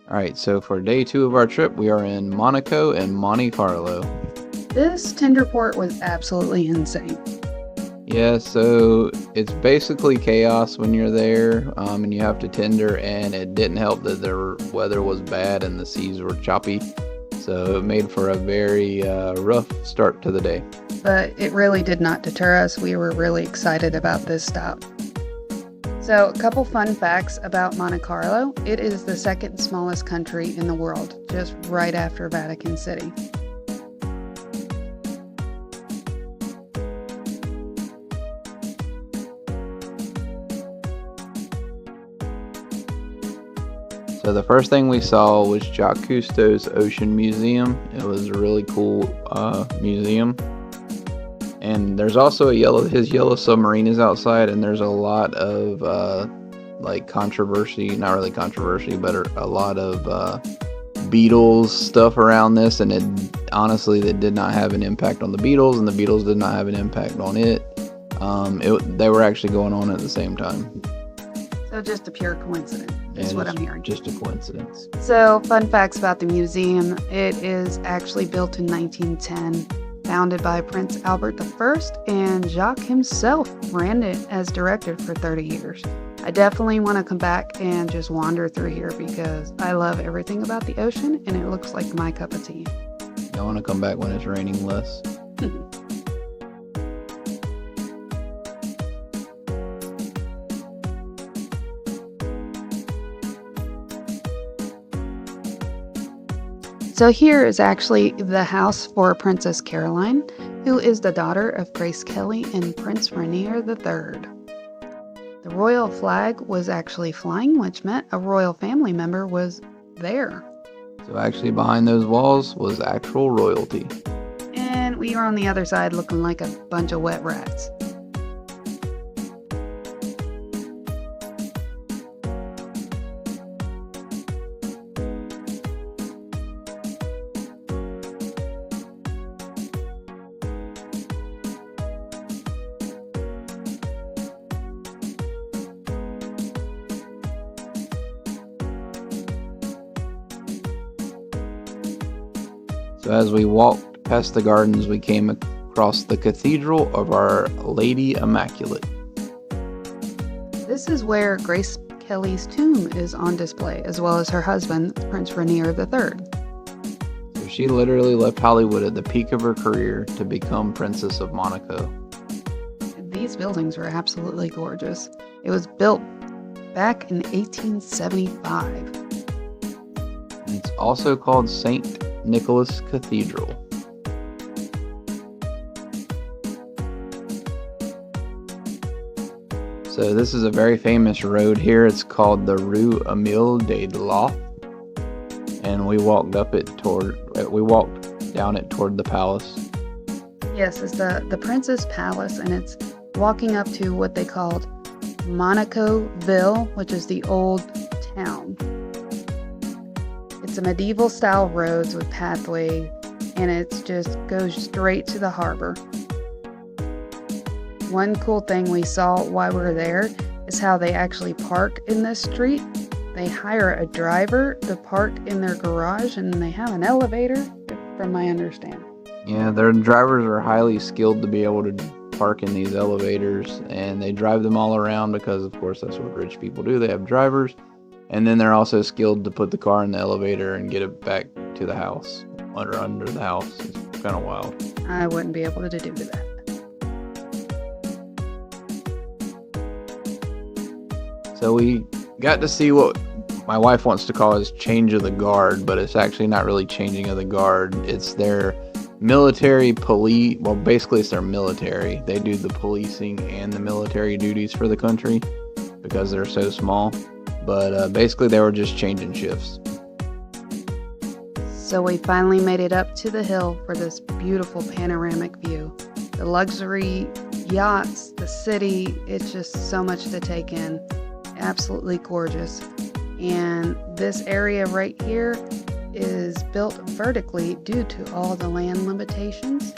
Alright, so for day 2 of our trip, we are in Monaco and Monte Carlo. This tender port was absolutely insane. Yeah, so it's basically chaos when you're there, and you have to tender, and it didn't help that the weather was bad and the seas were choppy, so it made for a very rough start to the day. But it really did not deter us. We were really excited about this stop. So, a couple fun facts about Monte Carlo. It is the second smallest country in the world, just right after Vatican City. So the first thing we saw was Jacques Cousteau's Ocean Museum. It was a really cool museum. And there's also his yellow submarine is outside, and there's a lot of like controversy, not really controversy, but a lot of Beatles stuff around this, and it honestly it did not have an impact on the Beatles, and the Beatles did not have an impact on it. They were actually going on at the same time. So, just a pure coincidence is what I'm hearing. Just a coincidence. So, fun facts about the museum. It is actually built in 1910. Founded by Prince Albert I, and Jacques himself ran it as director for 30 years. I definitely want to come back and just wander through here because I love everything about the ocean and it looks like my cup of tea. I want to come back when it's raining less. So here is actually the house for Princess Caroline, who is the daughter of Grace Kelly and Prince Rainier III. The royal flag was actually flying, which meant a royal family member was there. So actually behind those walls was actual royalty. And we were on the other side looking like a bunch of wet rats. So as we walked past the gardens, we came across the Cathedral of Our Lady Immaculate. This is where Grace Kelly's tomb is on display, as well as her husband, Prince Rainier III. So she literally left Hollywood at the peak of her career to become Princess of Monaco. These buildings were absolutely gorgeous. It was built back in 1875. And it's also called St. Nicholas Cathedral. So this is a very famous road here. It's called the Rue Emile de Loth, and we walked down it toward the palace. Yes, it's the Princess Palace, and it's walking up to what they called Monaco-Ville, which is the old town. It's a medieval style roads with pathway, and it just goes straight to the harbor. One cool thing we saw while we were there is how they actually park in this street. They hire a driver to park in their garage, and they have an elevator, from my understanding. Yeah, their drivers are highly skilled to be able to park in these elevators, and they drive them all around because, of course, that's what rich people do. They have drivers. And then they're also skilled to put the car in the elevator and get it back to the house, under the house. It's kind of wild. I wouldn't be able to do that. So we got to see what my wife wants to call as change of the guard, but it's actually not really changing of the guard. It's their military police. Well, basically it's their military. They do the policing and the military duties for the country because they're so small. But basically they were just changing shifts. So we finally made it up to the hill for this beautiful panoramic view. The luxury yachts, the city, it's just so much to take in. Absolutely gorgeous. And this area right here is built vertically due to all the land limitations.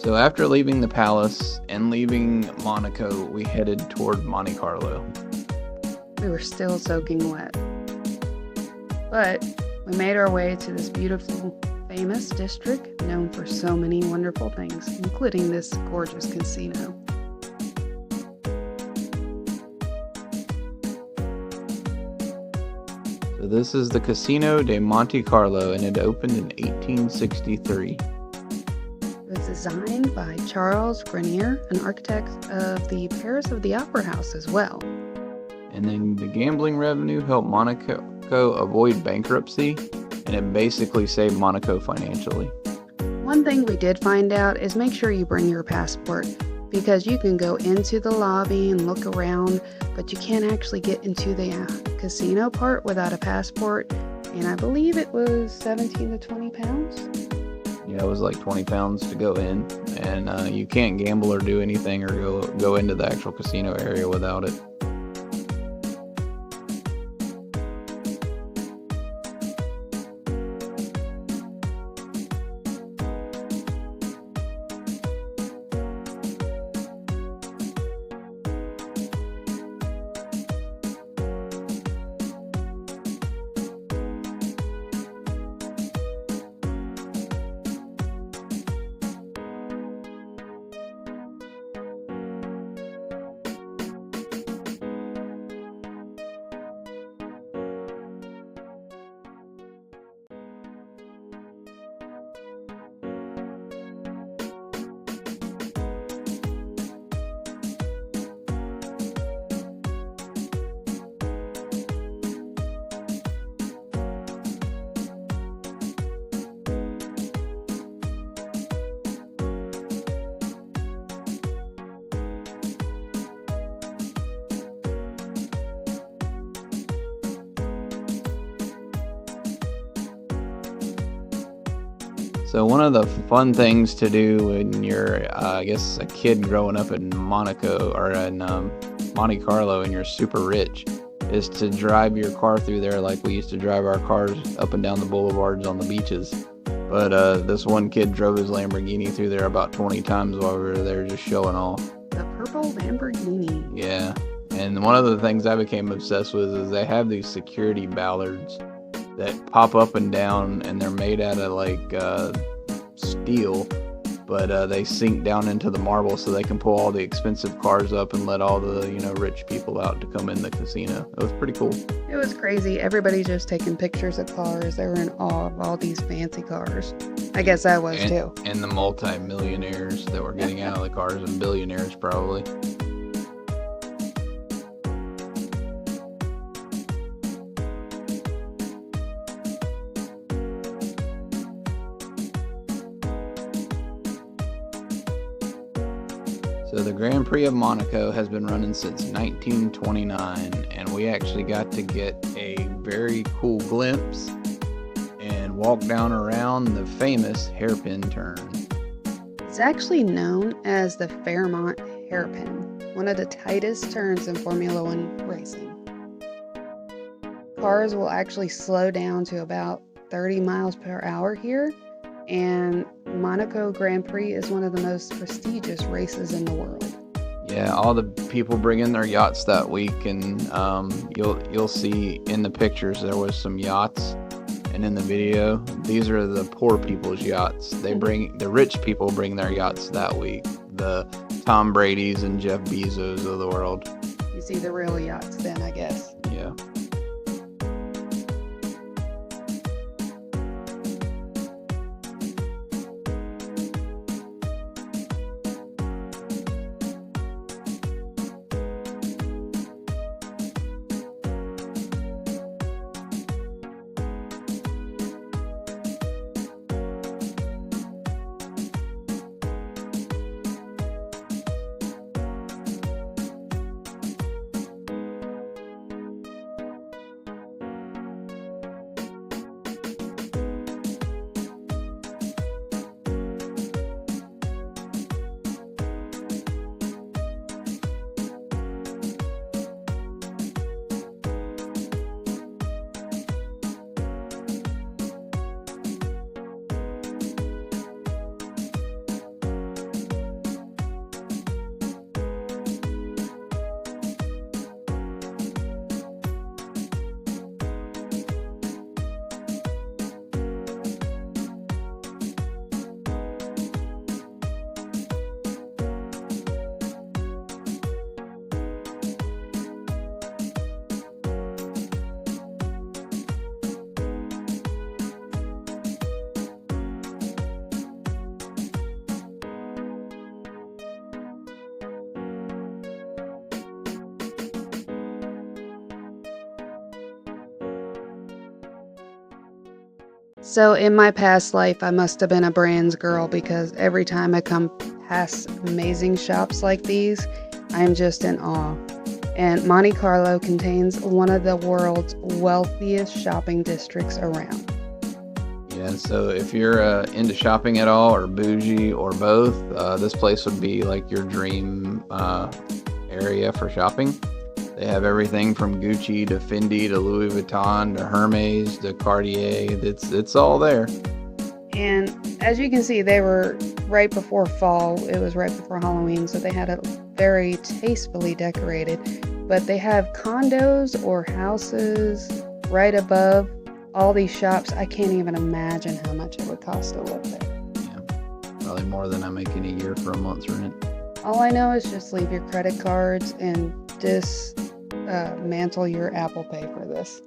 So after leaving the palace and leaving Monaco, we headed toward Monte Carlo. We were still soaking wet. But we made our way to this beautiful, famous district known for so many wonderful things, including this gorgeous casino. So this is the Casino de Monte Carlo, and it opened in 1863. It was designed by Charles Grenier, an architect of the Paris of the Opera House as well. And then the gambling revenue helped Monaco avoid bankruptcy, and it basically saved Monaco financially. One thing we did find out is make sure you bring your passport, because you can go into the lobby and look around, but you can't actually get into the casino part without a passport, and I believe it was 17 to 20 pounds. Yeah, it was like 20 pounds to go in, and you can't gamble or do anything or go into the actual casino area without it. So one of the fun things to do when you're, I guess, a kid growing up in Monaco or in Monte Carlo and you're super rich is to drive your car through there like we used to drive our cars up and down the boulevards on the beaches. But this one kid drove his Lamborghini through there about 20 times while we were there just showing off. The purple Lamborghini. Yeah. And one of the things I became obsessed with is they have these security ballards that pop up and down, and they're made out of like steel, but they sink down into the marble so they can pull all the expensive cars up and let all the rich people out to come in the casino. It was pretty cool. It was crazy. Everybody just taking pictures of cars. They were in awe of all these fancy cars. I guess I was too. And the multi-millionaires that were getting out of the cars, and billionaires probably. So the Grand Prix of Monaco has been running since 1929, and we actually got to get a very cool glimpse and walk down around the famous hairpin turn. It's actually known as the Fairmont hairpin, one of the tightest turns in Formula One racing. Cars will actually slow down to about 30 miles per hour here, and Monaco Grand Prix is one of the most prestigious races in the world. Yeah, all the people bring in their yachts that week, and you'll see in the pictures there was some yachts, and in the video, these are the poor people's yachts. The rich people bring their yachts that week. The Tom Brady's and Jeff Bezos of the world. You see the real yachts then, I guess. Yeah. So in my past life, I must have been a brands girl because every time I come past amazing shops like these, I'm just in awe. And Monte Carlo contains one of the world's wealthiest shopping districts around. Yeah, so if you're into shopping at all, or bougie, or both, this place would be like your dream area for shopping. They have everything from Gucci to Fendi to Louis Vuitton to Hermes to Cartier. It's all there. And as you can see, they were right before fall. It was right before Halloween, so they had it very tastefully decorated. But they have condos or houses right above all these shops. I can't even imagine how much it would cost to live there. Yeah, probably more than I make in a year for a month's rent. All I know is just leave your credit cards and dismantle your Apple Pay for this.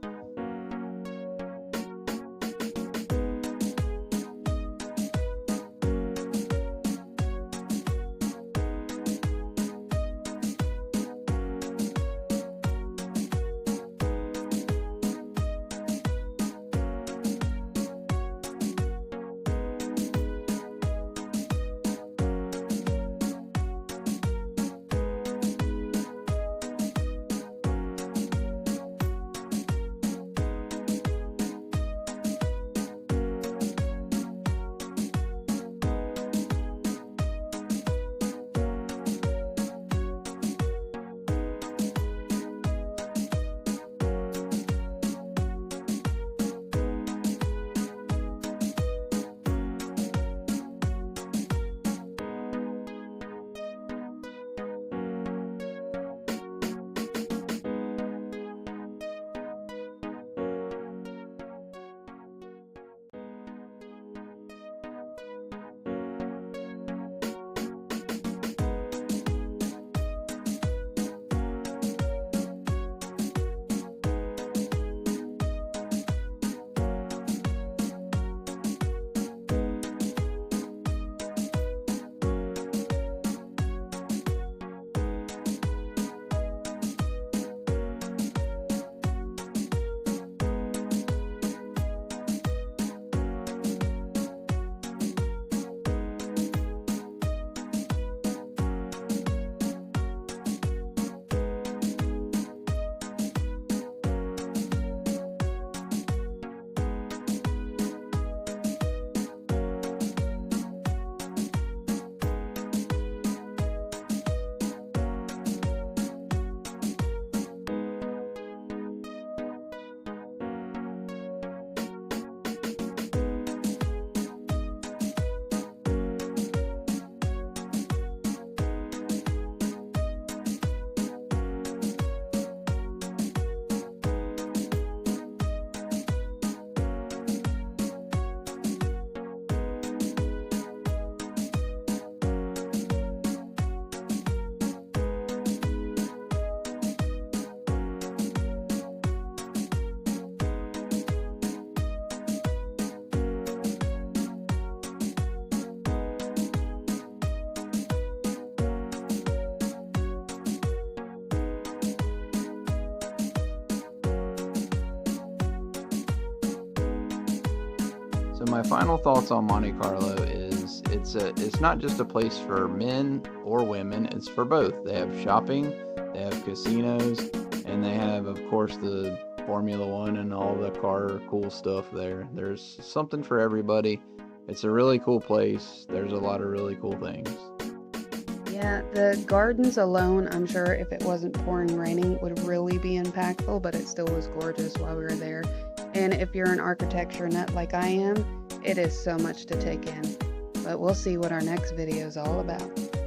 So my final thoughts on Monte Carlo is it's not just a place for men or women, it's for both. They have shopping, they have casinos, and they have, of course, the Formula One and all the car cool stuff there. There's something for everybody. It's a really cool place. There's a lot of really cool things. Yeah, the gardens alone, I'm sure if it wasn't pouring raining, would really be impactful, but it still was gorgeous while we were there. And if you're an architecture nut like I am, it is so much to take in. But we'll see what our next video is all about.